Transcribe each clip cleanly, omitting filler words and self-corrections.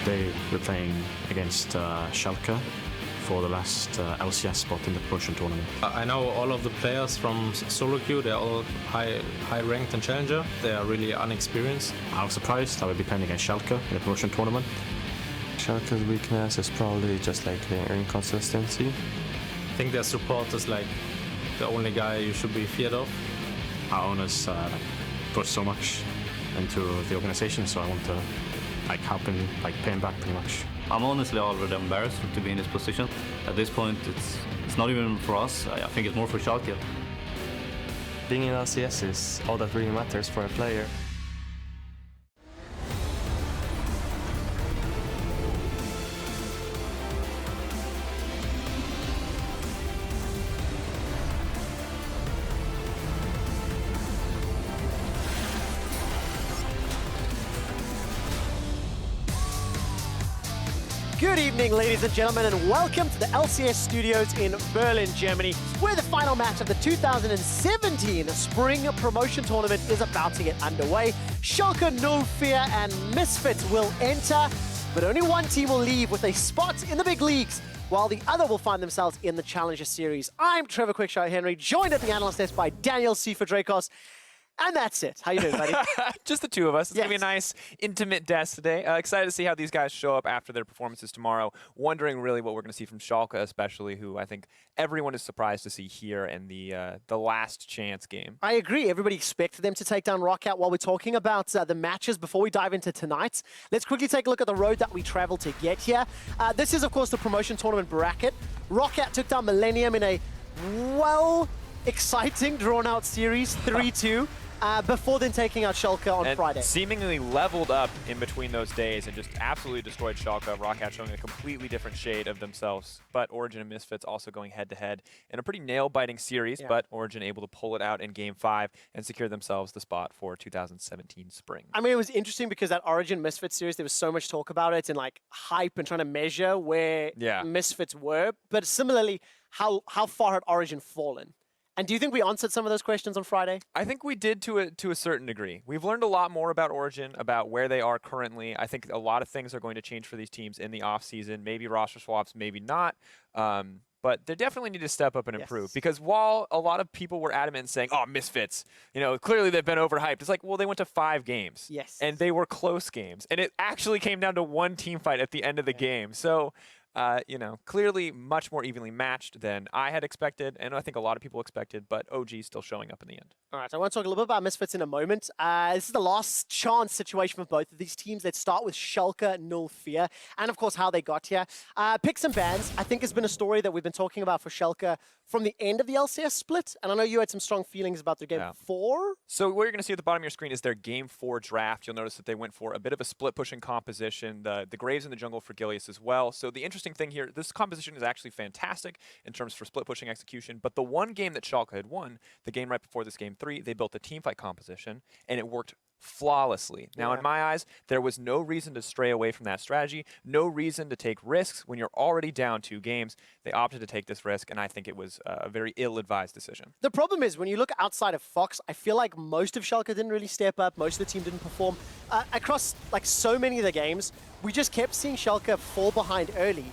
Today we're playing against Schalke for the last LCS spot in the promotion tournament. I know all of the players from solo queue. They're all high ranked and challenger. They are really unexperienced. I was surprised I would be playing against Schalke in the promotion tournament. Schalke's weakness is probably just like their inconsistency. I think their support is like the only guy you should be feared of. Our owners put so much into the organization, so I want to help him, pay him back pretty much. I'm honestly already embarrassed to be in this position. At this point, it's not even for us. I think it's more for Schalke. Being in LCS is all that really matters for a player. Good evening, ladies and gentlemen, and welcome to the LCS studios in Berlin, Germany, where the final match of the 2017 Spring Promotion Tournament is about to get underway. Schalke, No Fear, and Misfits will enter, but only one team will leave with a spot in the big leagues, while the other will find themselves in the Challenger Series. I'm Trevor Quickshot Henry, joined at the Analyst desk by Daniel C. for Dracos. And that's it. How you doing, buddy? Just the two of us. It's going to be a Yes. nice, intimate desk today. Excited to see how these guys show up after their performances tomorrow. Wondering really what we're going to see from Schalke, especially, who I think everyone is surprised to see here in the last chance game. I agree. Everybody expected them to take down Rockout. While we're talking about the matches, before we dive into tonight, let's quickly take a look at the road that we traveled to get here. This is, of course, the promotion tournament bracket. Rockout took down Millennium in a, well, exciting, drawn-out series, 3-2. Before then taking out Schalke on Friday. Seemingly leveled up in between those days and just absolutely destroyed Schalke. Rockout showing a completely different shade of themselves. But Origin and Misfits also going head-to-head in a pretty nail-biting series, but Origin able to pull it out in Game 5 and secure themselves the spot for 2017 Spring. I mean, it was interesting because that Origin Misfits series, there was so much talk about it and hype and trying to measure where Misfits were. But similarly, how far had Origin fallen? And do you think we answered some of those questions on Friday? I think we did to a certain degree. We've learned a lot more about Origin, about where they are currently. I think a lot of things are going to change for these teams in the offseason. Maybe roster swaps, maybe not. But they definitely need to step up and improve. Because while a lot of people were adamant in saying, oh, Misfits, clearly they've been overhyped. It's like, well, they went to 5 games. Yes. And they were close games. And it actually came down to one team fight at the end of the game. So, clearly much more evenly matched than I had expected, and I think a lot of people expected, but OG still showing up in the end. All right, so I want to talk a little bit about Misfits in a moment. This is the last chance situation for both of these teams. Let's start with Schalke, No Fear, and of course how they got here. Picks and bans, I think, has been a story that we've been talking about for Schalke from the end of the LCS split, and I know you had some strong feelings about their Game 4. So what you're going to see at the bottom of your screen is their Game 4 draft. You'll notice that they went for a bit of a split-pushing composition, the Graves in the jungle for Gilius as well. So the interesting thing here, this composition is actually fantastic in terms for split-pushing execution, but the one game that Schalke had won, the game right before this Game 3, they built a teamfight composition, and it worked flawlessly. Now, in my eyes, there was no reason to stray away from that strategy, no reason to take risks when you're already down 2 games. They opted to take this risk, and I think it was a very ill-advised decision. The problem is, when you look outside of Fox, I feel like most of Schalke didn't really step up, most of the team didn't perform. Across so many of the games, we just kept seeing Schalke fall behind early.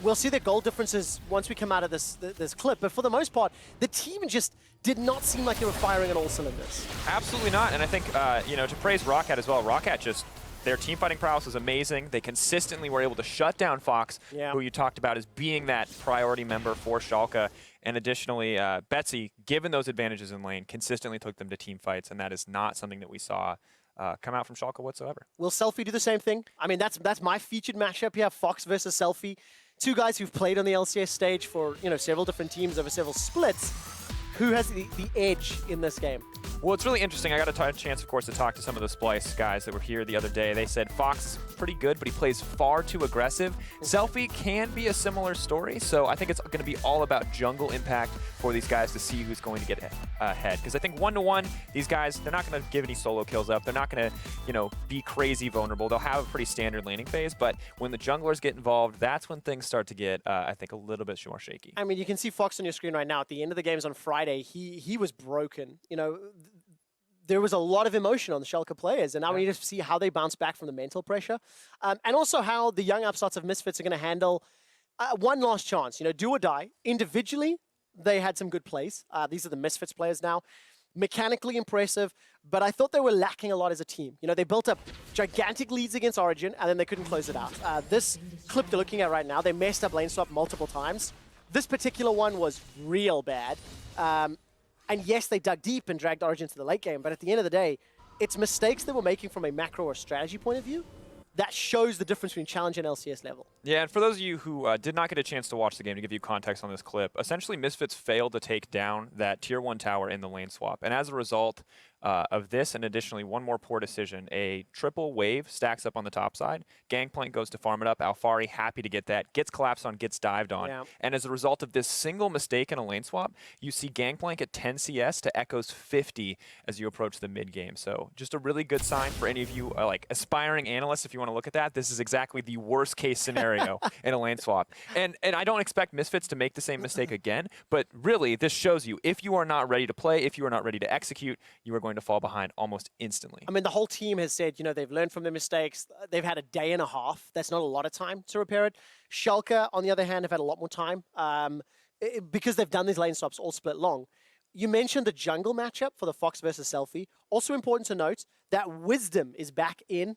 We'll see the goal differences once we come out of this clip, but for the most part, the team just did not seem like they were firing on all cylinders. Absolutely not, and I think, to praise Rockout as well, Rockout their team fighting prowess was amazing. They consistently were able to shut down Fox, who you talked about as being that priority member for Schalke. And additionally, Betsy, given those advantages in lane, consistently took them to team fights, and that is not something that we saw come out from Schalke whatsoever. Will Selfie do the same thing? I mean, that's my featured matchup here, Fox versus Selfie. 2 guys who've played on the LCS stage for several different teams over several splits. Who has the edge in this game? Well, it's really interesting. I got a chance, of course, to talk to some of the Splice guys that were here the other day. They said Fox is pretty good, but he plays far too aggressive. Selfie can be a similar story, so I think it's going to be all about jungle impact for these guys to see who's going to get ahead. Because I think 1-to-1, these guys, they're not going to give any solo kills up. They're not going to, be crazy vulnerable. They'll have a pretty standard laning phase, but when the junglers get involved, that's when things start to get, I think, a little bit more shaky. I mean, you can see Fox on your screen right now. At the end of the games on Friday, he was broken. there was a lot of emotion on the Schalke players, and now we need to see how they bounce back from the mental pressure, and also how the young upstarts of Misfits are going to handle one last chance. Do or die. Individually, they had some good plays. These are the Misfits players now. Mechanically impressive, but I thought they were lacking a lot as a team. They built up gigantic leads against Origin, and then they couldn't close it out. This clip they're looking at right now, they messed up lane swap multiple times. This particular one was real bad. And yes, they dug deep and dragged Origin to the late game, but at the end of the day, it's mistakes they were making from a macro or strategy point of view that shows the difference between challenge and LCS level. Yeah, and for those of you who did not get a chance to watch the game, to give you context on this clip, essentially Misfits failed to take down that Tier 1 tower in the lane swap. And as a result of this, and additionally one more poor decision, a triple wave stacks up on the top side. Gangplank goes to farm it up. Alfari, happy to get that, gets collapsed on, gets dived on. Yeah. And as a result of this single mistake in a lane swap, you see Gangplank at 10 CS to Echo's 50 as you approach the mid game. So just a really good sign for any of you like aspiring analysts, if you want to look at that. This is exactly the worst case scenario in a lane swap. And I don't expect Misfits to make the same mistake again, but really this shows you if you are not ready to play, if you are not ready to execute, you are going to fall behind almost instantly. I mean, the whole team has said, they've learned from their mistakes. They've had a day and a half. That's not a lot of time to repair it. Schalke, on the other hand, have had a lot more time because they've done these lane swaps all split long. You mentioned the jungle matchup for the Fox versus Selfie. Also important to note that Wisdom is back in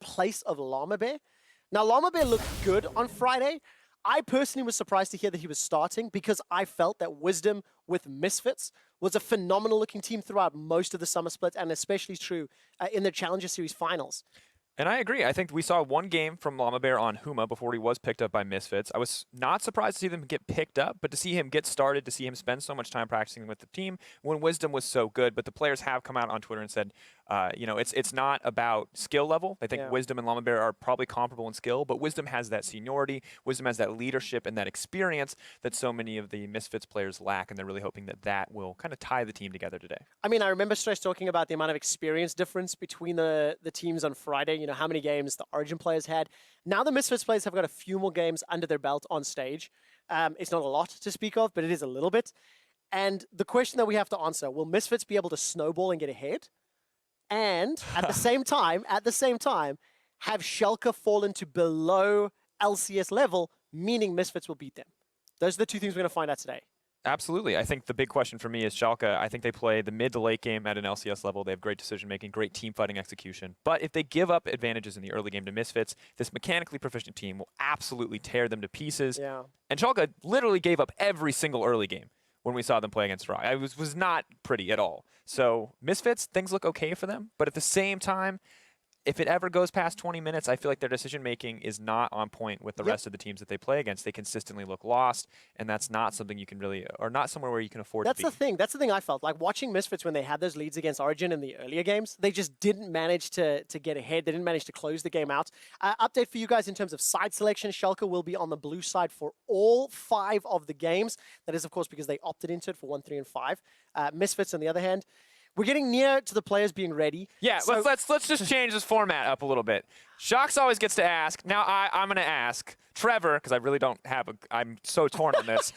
place of Llama Bear. Now, Llama Bear looked good on Friday. I personally was surprised to hear that he was starting because I felt that Wisdom with Misfits was a phenomenal looking team throughout most of the summer split, and especially true in the Challenger Series finals. And I agree. I think we saw one game from Llama Bear on Huma before he was picked up by Misfits. I was not surprised to see them get picked up, but to see him get started, to see him spend so much time practicing with the team when Wisdom was so good. But the players have come out on Twitter and said, it's not about skill level. I think Wisdom and Llama Bear are probably comparable in skill, but Wisdom has that seniority. Wisdom has that leadership and that experience that so many of the Misfits players lack, and they're really hoping that that will kind of tie the team together today. I mean, I remember Stress talking about the amount of experience difference between the teams on Friday, how many games the Origin players had. Now the Misfits players have got a few more games under their belt on stage. It's not a lot to speak of, but it is a little bit. And the question that we have to answer, will Misfits be able to snowball and get ahead? And at the same time, have Schalke fallen to below LCS level, meaning Misfits will beat them? Those are the two things we're going to find out today. Absolutely. I think the big question for me is Schalke. I think they play the mid to late game at an LCS level. They have great decision-making, great team-fighting execution. But if they give up advantages in the early game to Misfits, this mechanically proficient team will absolutely tear them to pieces. Yeah. And Schalke literally gave up every single early game when we saw them play against Rock. It was not pretty at all. So Misfits, things look okay for them. But at the same time, if it ever goes past 20 minutes, I feel like their decision-making is not on point with the rest of the teams that they play against. They consistently look lost, and that's not something you can really, or not somewhere where you can afford to be. That's the thing I felt. Like watching Misfits when they had those leads against Origin in the earlier games, they just didn't manage to get ahead. They didn't manage to close the game out. Update for you guys in terms of side selection. Schalke will be on the blue side for all 5 of the games. That is, of course, because they opted into it for 1, 3, and 5. Misfits, on the other hand, we're getting near to the players being ready. Yeah, so let's just change this format up a little bit. Shox always gets to ask. Now I'm going to ask Trevor, because I really don't have I'm so torn on this.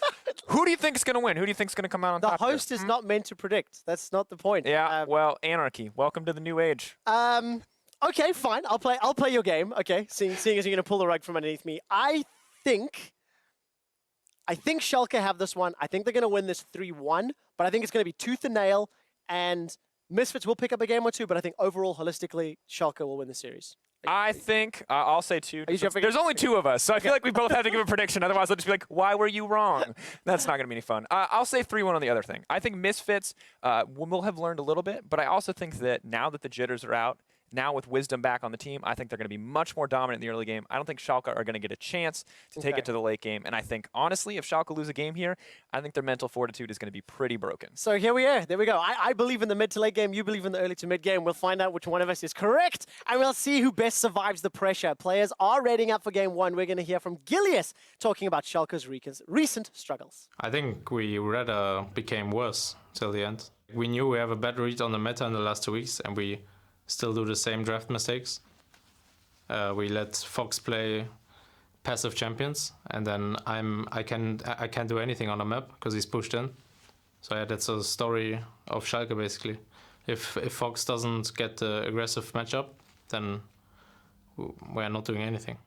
Who do you think is going to win? Who do you think is going to come out on top? The host is not meant to predict. That's not the point. Yeah, well, anarchy. Welcome to the new age. Okay, fine. I'll play your game. Okay, seeing as you're going to pull the rug from underneath me. I think Schalke have this one. I think they're going to win this 3-1, but I think it's going to be tooth and nail. And Misfits will pick up a game or two, but I think overall, holistically, Schalke will win the series. I think I'll say 2. There's only 2 of us, so I feel like we both have to give a prediction. Otherwise, I'll just be like, why were you wrong? That's not going to be any fun. I'll say 3-1 on the other thing. I think Misfits will have learned a little bit, but I also think that now that the jitters are out, now with Wisdom back on the team, I think they're going to be much more dominant in the early game. I don't think Schalke are going to get a chance to take it to the late game. And I think, honestly, if Schalke lose a game here, I think their mental fortitude is going to be pretty broken. So here we are. There we go. I believe in the mid to late game. You believe in the early to mid game. We'll find out which one of us is correct. And we'll see who best survives the pressure. Players are rating up for game 1. We're going to hear from Gilius talking about Schalke's recent struggles. I think we rather became worse till the end. We knew we have a bad read on the meta in the last 2 weeks, and we still do the same draft mistakes. We let Fox play passive champions, and then I can't do anything on the map because he's pushed in. So yeah, that's a story of Schalke basically. If Fox doesn't get the aggressive matchup, then we're not doing anything.